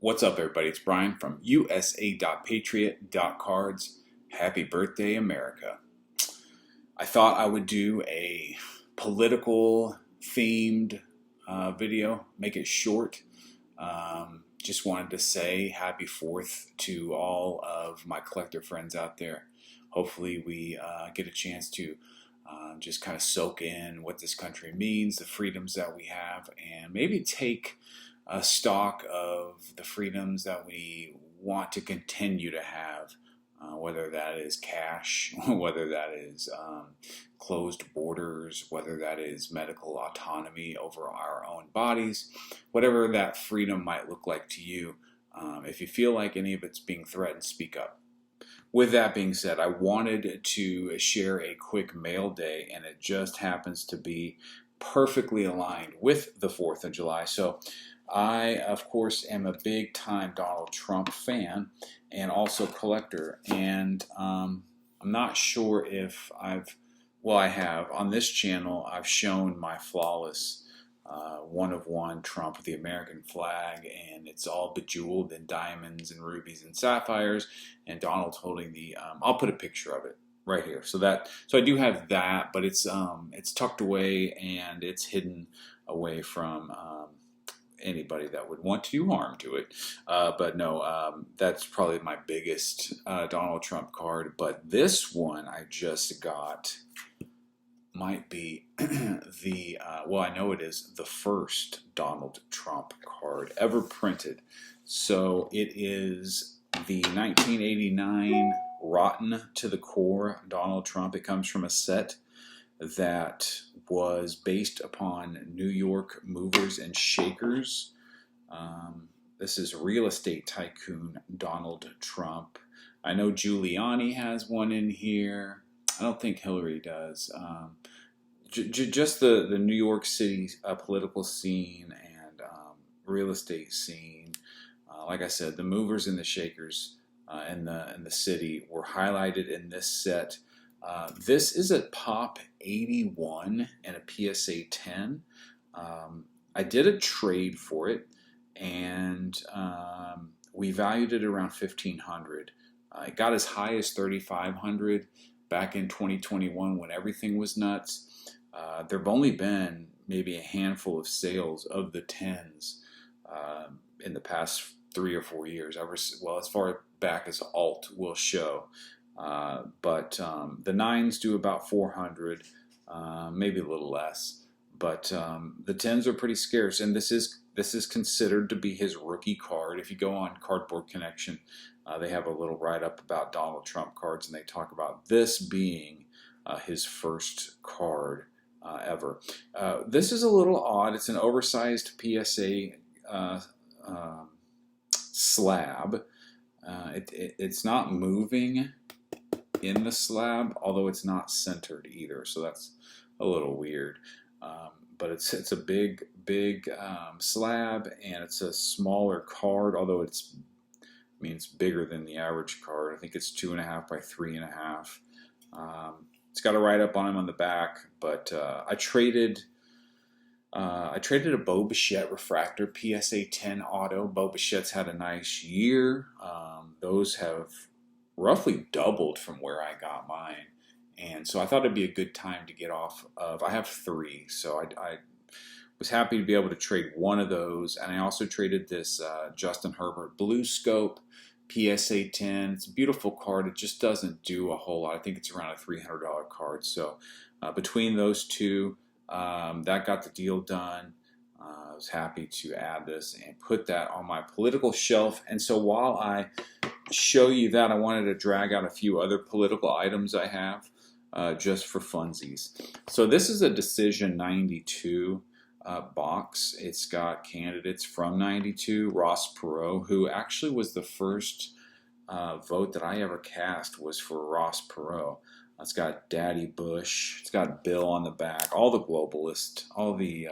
What's up, everybody? It's Brian from USA.Patriot.Cards. Happy birthday, America. I thought I would do a political themed video, make it short. Just wanted to say happy 4th to all of my collector friends out there. Hopefully we get a chance to just kind of soak in what this country means, the freedoms that we have, and maybe take a stock of the freedoms that we want to continue to have, whether that is cash, whether that is closed borders, whether that is medical autonomy over our own bodies, whatever that freedom might look like to you. If you feel like any of it's being threatened, speak up. With that being said, I wanted to share a quick mail day, and it just happens to be perfectly aligned with the 4th of July. So I, of course, am a big time Donald Trump fan and also collector. And I'm not sure if I have. On this channel, I've shown my flawless one of one Trump with the American flag, and it's all bejeweled in diamonds and rubies and sapphires, and Donald's holding the, I'll put a picture of it right here. So I do have that, but it's tucked away and it's hidden away from anybody that would want to do harm to it. But no, that's probably my biggest Donald Trump card. But this one I just got might be the, well, I know it is the first Donald Trump card ever printed. So it is the 1989 Rotten to the Core Donald Trump. It comes from a set that was based upon New York movers and shakers. This is real estate tycoon Donald Trump. I know Giuliani has one in here. I don't think Hillary does. Just the New York City political scene and real estate scene. Like I said, the movers and the shakers in the city were highlighted in this set. This is a Pop 81 and a PSA 10. I did a trade for it, and we valued it around $1,500. It got as high as $3,500 back in 2021 when everything was nuts. There have only been maybe a handful of sales of the 10s in the past 3 or 4 years. Well, as far back as Alt will show. But the 9s do about 400, maybe a little less. But the 10s are pretty scarce, and this is considered to be his rookie card. If you go on Cardboard Connection, they have a little write-up about Donald Trump cards, and they talk about this being his first card ever. This is a little odd. It's an oversized PSA slab. It's not moving in the slab, although it's not centered either, so that's a little weird. But it's a big slab, and it's a smaller card, although it's bigger than the average card. I think it's 2.5 by 3.5. It's got a write-up on him on the back, but I traded a Bo Bichette refractor PSA 10 auto. Bo Bichette's had a nice year. Those have roughly doubled from where I got mine, and so I thought it'd be a good time to get off of. I have 3, so I was happy to be able to trade one of those, and I also traded this Justin Herbert Blue Scope PSA 10. It's a beautiful card. It just doesn't do a whole lot. I think it's around a $300 card. So between those two, that got the deal done. I was happy to add this and put that on my political shelf. And so while I show you that, I wanted to drag out a few other political items I have just for funsies. So this is a Decision 92 box. It's got candidates from 92. Ross Perot, who actually was the first vote that I ever cast, was for Ross Perot. It's got Daddy Bush. It's got Bill on the back. All the globalists, all the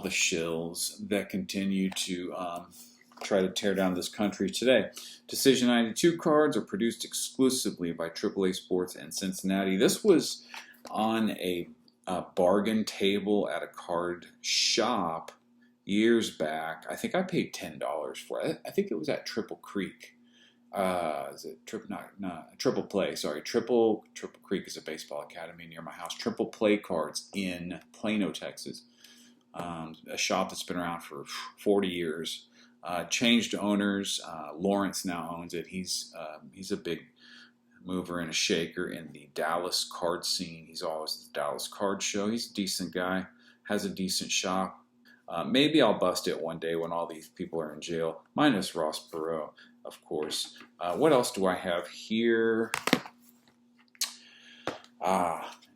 shills that continue to try to tear down this country today. Decision 92 cards are produced exclusively by AAA Sports in Cincinnati. This was on a bargain table at a card shop years back. I think I paid $10 for it. I think it was at Triple Creek. Is it Triple Play? Sorry, Triple Creek is a baseball academy near my house. Triple Play Cards in Plano, Texas. A shop that's been around for 40 years. Changed owners. Lawrence now owns it. He's a big mover and a shaker in the Dallas card scene. He's always at the Dallas Card Show. He's a decent guy. Has a decent shop. Maybe I'll bust it one day when all these people are in jail, minus Ross Perot, of course. What else do I have here?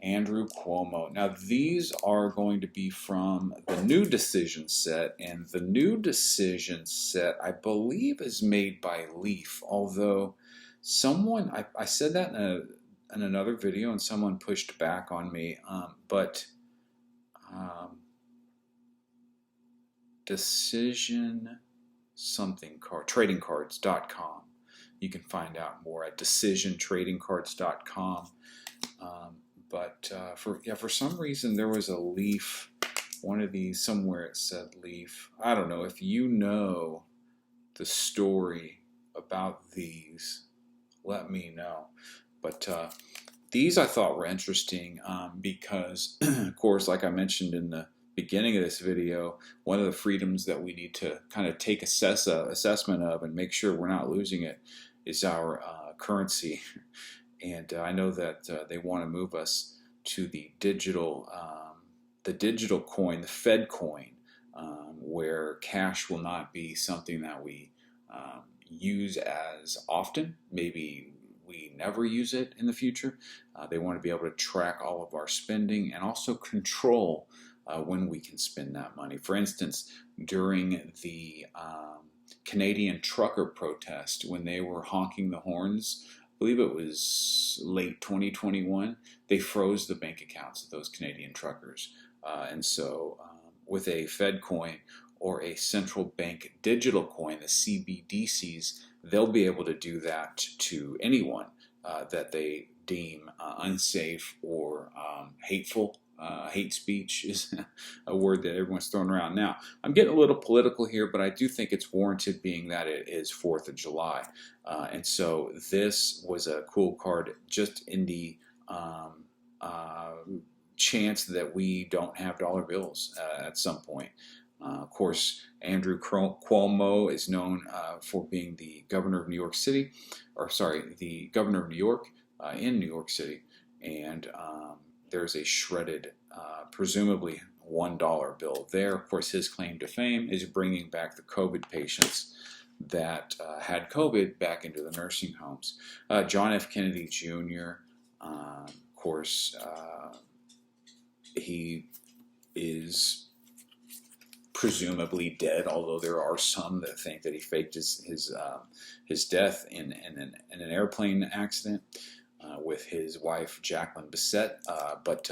Andrew Cuomo. Now, these are going to be from the new Decision set, and the new Decision set, I believe, is made by Leaf, although someone, I said that in another video, and someone pushed back on me, but Decision something card, tradingcards.com. You can find out more at decisiontradingcards.com. But for some reason there was a Leaf, one of these somewhere it said Leaf. I don't know if you know the story about these. Let me know. But these I thought were interesting because, of course, like I mentioned in the beginning of this video, one of the freedoms that we need to kind of take assessment of and make sure we're not losing it is our currency. And I know that they want to move us to the digital coin, the Fed coin, where cash will not be something that we use as often. Maybe we never use it in the future. They want to be able to track all of our spending and also control when we can spend that money. For instance, during the Canadian trucker protest, when they were honking the horns, I believe it was late 2021, they froze the bank accounts of those Canadian truckers. And so with a Fed coin or a central bank digital coin, the CBDCs, they'll be able to do that to anyone that they deem unsafe or hateful. Hate speech is a word that everyone's throwing around now. I'm getting a little political here, but I do think it's warranted, being that it is 4th of July. And so this was a cool card just in the chance that we don't have dollar bills at some point. Of course, Andrew Cuomo is known for being the governor of New York City, the governor of New York in New York City. And there's a shredded, presumably $1 bill there. Of course, his claim to fame is bringing back the COVID patients that had COVID back into the nursing homes. John F. Kennedy Jr., of course, he is presumably dead, although there are some that think that he faked his death in an airplane accident with his wife Jacqueline Bisset. But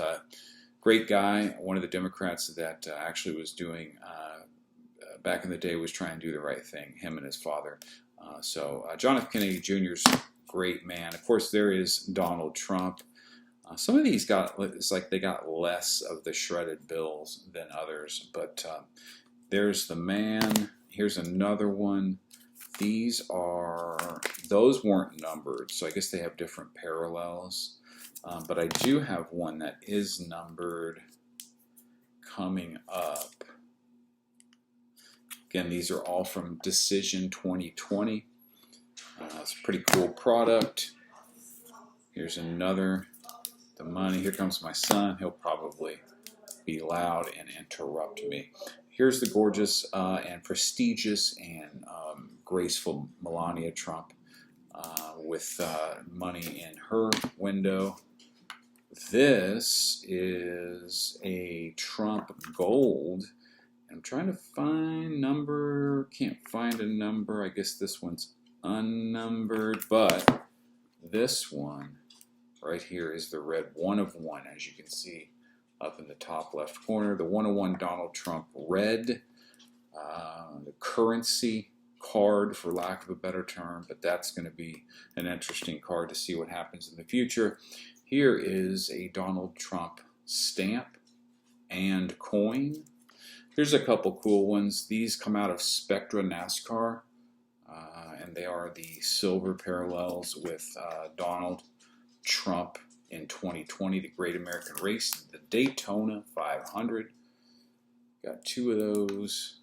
great guy, one of the Democrats that actually was doing back in the day, was trying to do the right thing, him and his father. So John F. Kennedy Jr. is a great man. Of course, there is Donald Trump. Some of these it's like they got less of the shredded bills than others, but there's the man. Here's another one. Those weren't numbered, so I guess they have different parallels. But I do have one that is numbered coming up. Again, these are all from Decision 2020. It's a pretty cool product. Here's another. The money. Here comes my son. He'll probably be loud and interrupt me. Here's the gorgeous and prestigious and graceful Melania Trump with money in her window. This is a Trump gold. I'm trying to find number. Can't find a number. I guess this one's unnumbered, but this one right here is the red 1 of 1, as you can see up in the top left corner. The 101 Donald Trump red, the currency card, for lack of a better term, but that's going to be an interesting card to see what happens in the future. Here is a Donald Trump stamp and coin. Here's a couple cool ones. These come out of Spectra NASCAR, and they are the silver parallels with Donald Trump in 2020, the Great American Race, the Daytona 500. Got two of those,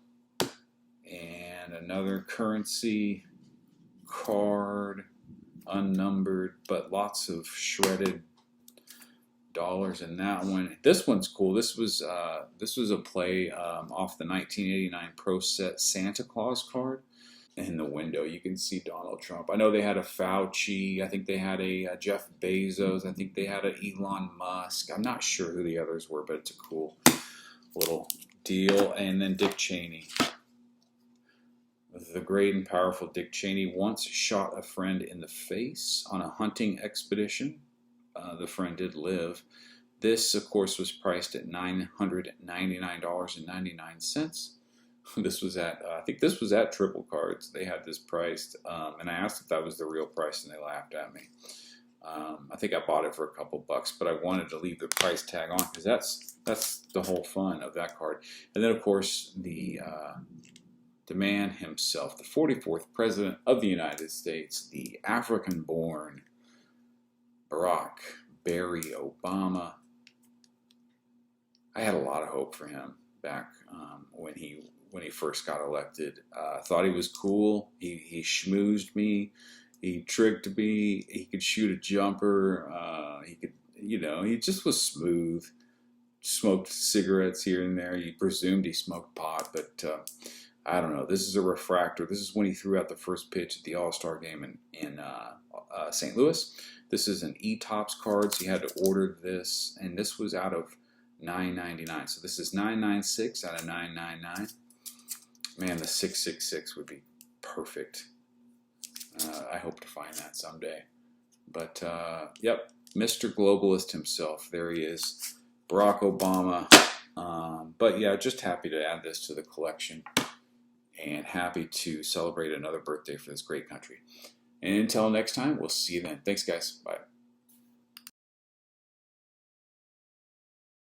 and another currency card, unnumbered, but lots of shredded dollars in that one. This one's cool. This was a play off the 1989 Pro Set Santa Claus card. In the window, you can see Donald Trump. I know they had a Fauci. I think they had a Jeff Bezos. I think they had a Elon Musk. I'm not sure who the others were, but it's a cool little deal. And then Dick Cheney. The great and powerful Dick Cheney once shot a friend in the face on a hunting expedition. The friend did live. This, of course, was priced at $999.99. This was at, I think this was at Triple Cards. They had this priced, and I asked if that was the real price, and they laughed at me. I think I bought it for a couple bucks, but I wanted to leave the price tag on because that's the whole fun of that card. And then, of course, the man himself, the 44th President of the United States, the African-born Barack Barry Obama. I had a lot of hope for him back when he first got elected. I thought he was cool. He schmoozed me. He tricked me. He could shoot a jumper. He could, he just was smooth. Smoked cigarettes here and there. You presumed he smoked pot, but I don't know. This is a refractor. This is when he threw out the first pitch at the All-Star game in St. Louis. This is an E-Tops card, so you had to order this, and this was out of $9.99. So this is $9.96 out of $9.99. Man, the 666 would be perfect. I hope to find that someday. But, yep, Mr. Globalist himself. There he is, Barack Obama. But, yeah, just happy to add this to the collection and happy to celebrate another birthday for this great country. And until next time, we'll see you then. Thanks, guys. Bye.